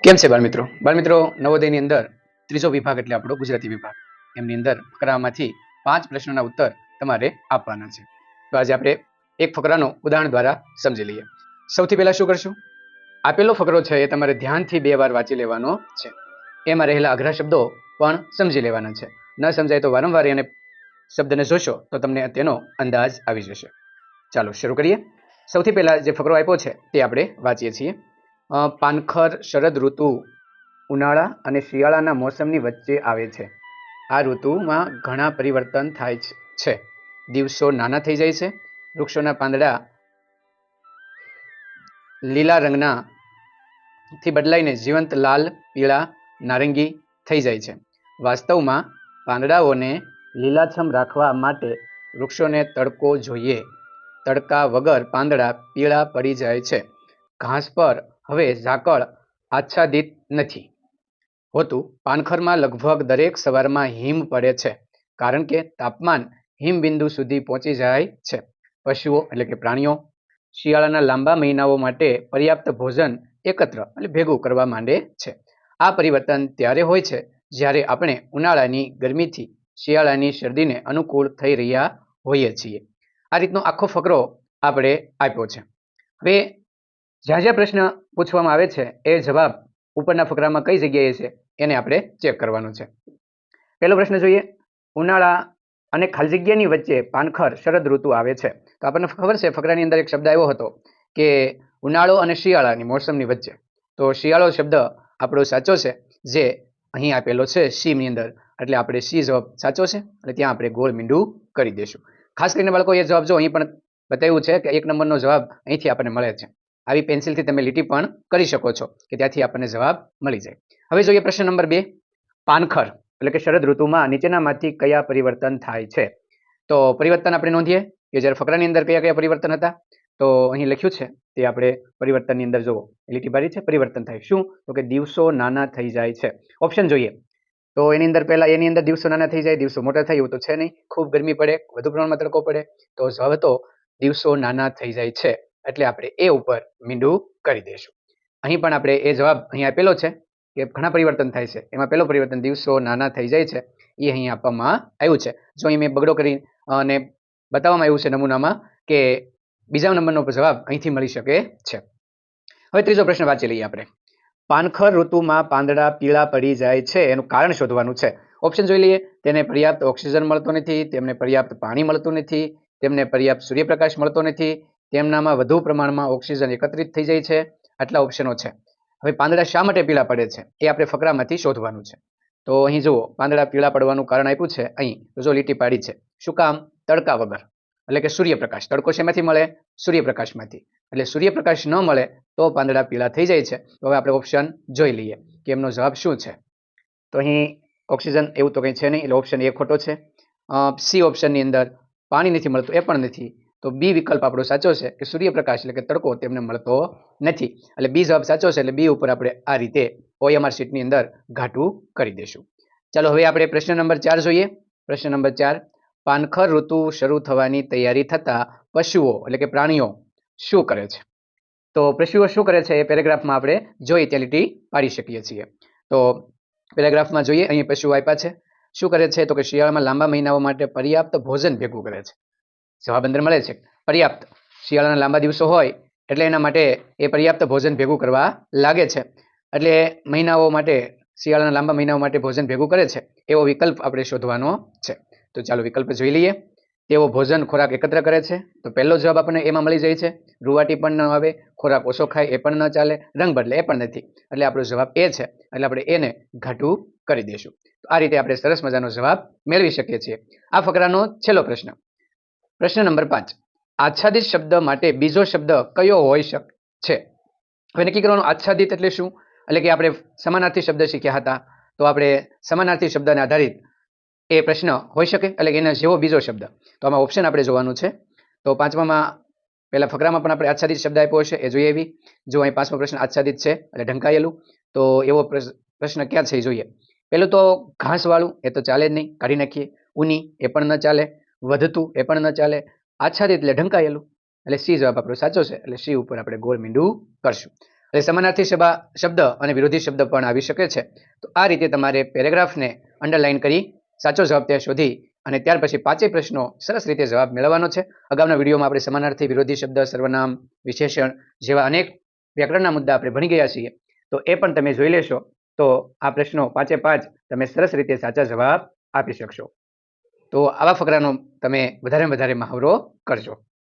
કેમ છે બાળમિત્રો? બાળમિત્રો, નવોદયની અંદર ત્રીજો વિભાગ એટલે આપણો ગુજરાતી વિભાગ, એમની અંદર ફકરામાંથી 5 પ્રશ્નોના ઉત્તર તમારે આપવાના છે. તો આજે આપણે એક ફકરાનો ઉદાહરણ દ્વારા સમજી લઈએ. સૌથી પહેલા શું કરશું? આપેલો ફકરો છે એ તમારે ધ્યાનથી 2 વાર વાંચી લેવાનો છે. એમાં રહેલા અઘરા શબ્દો પણ સમજી લેવાના છે. ન સમજાય તો વારંવાર એને શબ્દને જોશો તો તમને તેનો અંદાજ આવી જશે. ચાલો શરૂ કરીએ. સૌથી પહેલા જે ફકરો આપ્યો છે તે આપણે વાંચીએ છીએ. પાનખર શરદ ઋતુ ઉનાળા અને શિયાળાના મોસમની વચ્ચે આવે છે. આ ઋતુમાં ઘણા પરિવર્તન થાય છે. દિવસો નાના થઈ જાય છે. વૃક્ષોના પાંદડા લીલા રંગના થી બદલાઈને જીવંત લાલ, પીળા, નારંગી થઈ જાય છે. વાસ્તવમાં પાંદડાઓને લીલાછમ રાખવા માટે વૃક્ષોને તડકો જોઈએ. તડકા વગર પાંદડા પીળા પડી જાય છે. ઘાસ પર હવે ઝાકળ આચ્છાદિત નથી હોતું. પાનખરમાં લગભગ દરેક સવારમાં હિમ પડે છે, કારણ કે તાપમાન હિમબિંદુ સુધી પહોંચી જાય છે. પશુઓ એટલે કે પ્રાણીઓ શિયાળાના લાંબા મહિનાઓ માટે પર્યાપ્ત ભોજન એકત્ર એટલે ભેગું કરવા માંડે છે. આ પરિવર્તન ત્યારે હોય છે જ્યારે આપણે ઉનાળાની ગરમીથી શિયાળાની શરદીને અનુકૂળ થઈ રહ્યા હોઈએ છીએ. આ રીતનો આખો ફકરો આપણે આપ્યો છે. હવે જ્યાં જ્યાં પ્રશ્ન પૂછવામાં આવે છે એ જવાબ ઉપરના ફકરામાં કઈ જગ્યાએ છે એને આપણે ચેક કરવાનો છે. પહેલો પ્રશ્ન જોઈએ. ઉનાળા અને ખાલી જગ્યાની વચ્ચે પાનખર શરદ ઋતુ આવે છે. તો આપણને ખબર છે ફકરાની અંદર એક શબ્દ આવ્યો હતો કે ઉનાળો અને શિયાળાની મોસમની વચ્ચે. તો શિયાળો શબ્દ આપણો સાચો છે, જે અહીં આપેલો છે સીની અંદર, એટલે આપણે સી જવાબ સાચો છે અને ત્યાં આપણે ગોળ મીંડું કરી દઈશું. ખાસ કરીને બાળકો એ જવાબ જો અહીં પણ બતાવ્યું છે કે 1 નંબરનો જવાબ અહીંથી આપણને મળે છે. આવી પેન્સિલથી તમે લીટી પણ કરી શકો છો કે ત્યાંથી આપણને જવાબ મળી જાય. હવે જોઈએ પ્રશ્ન નંબર 2. પાનખર એટલે કે શરદ ઋતુમાં નીચેનામાંથી કયા પરિવર્તન થાય છે? તો પરિવર્તન આપણે નોંધીએ કે જ્યારે ફકરાની અંદર કયા કયા પરિવર્તન હતા. તો અહીં લખ્યું છે તે આપણે પરિવર્તનની અંદર જુઓ, લીટી બારી છે. પરિવર્તન થાય શું? તો કે દિવસો નાના થઈ જાય છે. ઓપ્શન જોઈએ તો એની અંદર પહેલા એની અંદર દિવસો નાના થઈ જાય, દિવસો મોટા થાય એવું તો છે નહીં. ખૂબ ગરમી પડે, વધુ પ્રમાણમાં તડકો પડે, તો જવાબ તો દિવસો નાના થઈ જાય છે, એટલે આપણે એ ઉપર મીંડું કરી દઈશું. અહીં પણ આપણે એ જવાબ અહીં આપેલો છે કે ઘણા પરિવર્તન થાય છે, એમાં પહેલો પરિવર્તન દિવસો નાના થઈ જાય છે એ અહીં આપવામાં આવ્યું છે. જો અહીં મેં બગડો કરી અને બતાવવામાં આવ્યું છે નમૂનામાં કે બીજા નંબરનો જવાબ અહીંથી મળી શકે છે. હવે ત્રીજો પ્રશ્ન વાંચી લઈએ આપણે. પાનખર ઋતુમાં પાંદડા પીળા પડી જાય છે, એનું કારણ શોધવાનું છે. ઓપ્શન જોઈ લઈએ. તેને પર્યાપ્ત ઓક્સિજન મળતો નથી, તેમને પર્યાપ્ત પાણી મળતું નથી, તેમને પર્યાપ્ત સૂર્યપ્રકાશ મળતો નથી, તેમનામાં વધુ પ્રમાણમાં ઓક્સિજન એકત્રિત થઈ જાય છે. આટલા ઓપ્શનો છે. હવે પાંદડા શા માટે પીળા પડે છે એ આપણે ફકરામાંથી શોધવાનું છે. તો અહીં જુઓ, પાંદડા પીળા પડવાનું કારણ આપ્યું છે અહીં, તો જો લીટી પાડી છે. શું કામ? તડકા વગર, એટલે કે સૂર્યપ્રકાશ. તડકો શેમાંથી મળે? સૂર્યપ્રકાશમાંથી. એટલે સૂર્યપ્રકાશ ન મળે તો પાંદડા પીળા થઈ જાય છે. તો હવે આપણે ઓપ્શન જોઈ લઈએ કે એમનો જવાબ શું છે. તો અહીં ઓક્સિજન એવું તો કંઈ છે નહીં, એટલે ઓપ્શન એ ખોટો છે. સી ઓપ્શનની અંદર પાણી નથી મળતું, એ પણ નથી. તો બી વિકલ્પ આપણો સાચો છે કે સૂર્યપ્રકાશ એટલે કે તડકો તેમને મળતો નથી, એટલે બી જવાબ સાચો છે. એટલે બી ઉપર આપણે આ રીતે OMR શીટની અંદર ઘાટું કરી દઈશું. ચાલો હવે આપણે પ્રશ્ન નંબર 4 જોઈએ. પ્રશ્ન નંબર 4. પાનખર ઋતુ શરૂ થવાની તૈયારી થતા પશુઓ એટલે કે પ્રાણીઓ શું કરે છે? તો પશુઓ શું કરે છે એ પેરેગ્રાફમાં આપણે જોઈ ત્યાં લીટી પાડી શકીએ છીએ. તો પેરેગ્રાફમાં જોઈએ, અહીં પશુઓ આપ્યા છે. શું કરે છે? તો કે શિયાળામાં લાંબા મહિનાઓ માટે પર્યાપ્ત ભોજન ભેગું કરે છે. જવાબ અંદર મળે છે પર્યાપ્ત. શિયાળાના લાંબા દિવસો હોય એટલે એના માટે એ પર્યાપ્ત ભોજન ભેગું કરવા લાગે છે, એટલે મહિનાઓ માટે શિયાળાના લાંબા મહિનાઓ માટે ભોજન ભેગું કરે છે એવો વિકલ્પ આપણે શોધવાનો છે. તો ચાલો વિકલ્પ જોઈ લઈએ. તેઓ ભોજન ખોરાક એકત્ર કરે છે. તો પહેલો જવાબ આપણને એમાં મળી જાય છે. રૂવાટી પણ ન આવે, ખોરાક ઓછો ખાય એ પણ ન ચાલે, રંગ બદલે એ પણ નથી, એટલે આપણો જવાબ એ છે. એટલે આપણે એને ઘાટું કરી દઈશું. તો આ રીતે આપણે સરસ મજાનો જવાબ મેળવી શકીએ છીએ. આ ફકરાનો છેલ્લો પ્રશ્ન. પ્રશ્ન નંબર 5. આચ્છાદિત શબ્દ માટે બીજો શબ્દ કયો હોઈ શકે છે? હવે નક્કી કરવાનું આચ્છાદિત એટલે શું. એટલે કે આપણે સમાનાર્થી શબ્દ શીખ્યા હતા, તો આપણે સમાનાર્થી શબ્દને આધારિત એ પ્રશ્ન હોઈ શકે, એટલે કે એના જેવો બીજો શબ્દ. તો આમાં ઓપ્શન આપણે જોવાનું છે. તો 5મામાં પહેલા ફકરામાં પણ આપણે આચ્છાદિત શબ્દ આપ્યો હશે, એ જોઈએ એવી. જો અહીં 5મો પ્રશ્ન આચ્છાદિત છે એટલે ઢંકાયેલું, તો એવો પ્રશ્ન ક્યાં છે એ જોઈએ. પહેલું તો ઘાસવાળું, એ તો ચાલે જ નહીં, કાઢી નાખીએ. ઊની, એ પણ ન ચાલે. વધતું, એ પણ ન ચાલે. આચ્છાદિત એટલે ઢંકાયેલું, એટલે સી જવાબ આપણો સાચો છે. એટલે સી ઉપર આપણે ગોળ મીંડું કરશું. એટલે સમાનાર્થી શબ્દ અને વિરોધી શબ્દ પણ આવી શકે છે. તો આ રીતે તમારે પેરેગ્રાફને અંડરલાઇન કરી સાચો જવાબ ત્યાં શોધી અને ત્યાર પછી 5 પ્રશ્નો સરસ રીતે જવાબ મેળવવાનો છે. અગાઉના વિડીયોમાં આપણે સમાનાર્થી, વિરોધી શબ્દ, સર્વનામ, વિશેષણ જેવા અનેક વ્યાકરણના મુદ્દા આપણે ભણી ગયા છીએ. તો એ પણ તમે જોઈ લેશો તો આ પ્રશ્નો 5 તમે સરસ રીતે સાચા જવાબ આપી શકશો. તો આવા ફકરાનો તમે વધારે મહાવરો કરજો.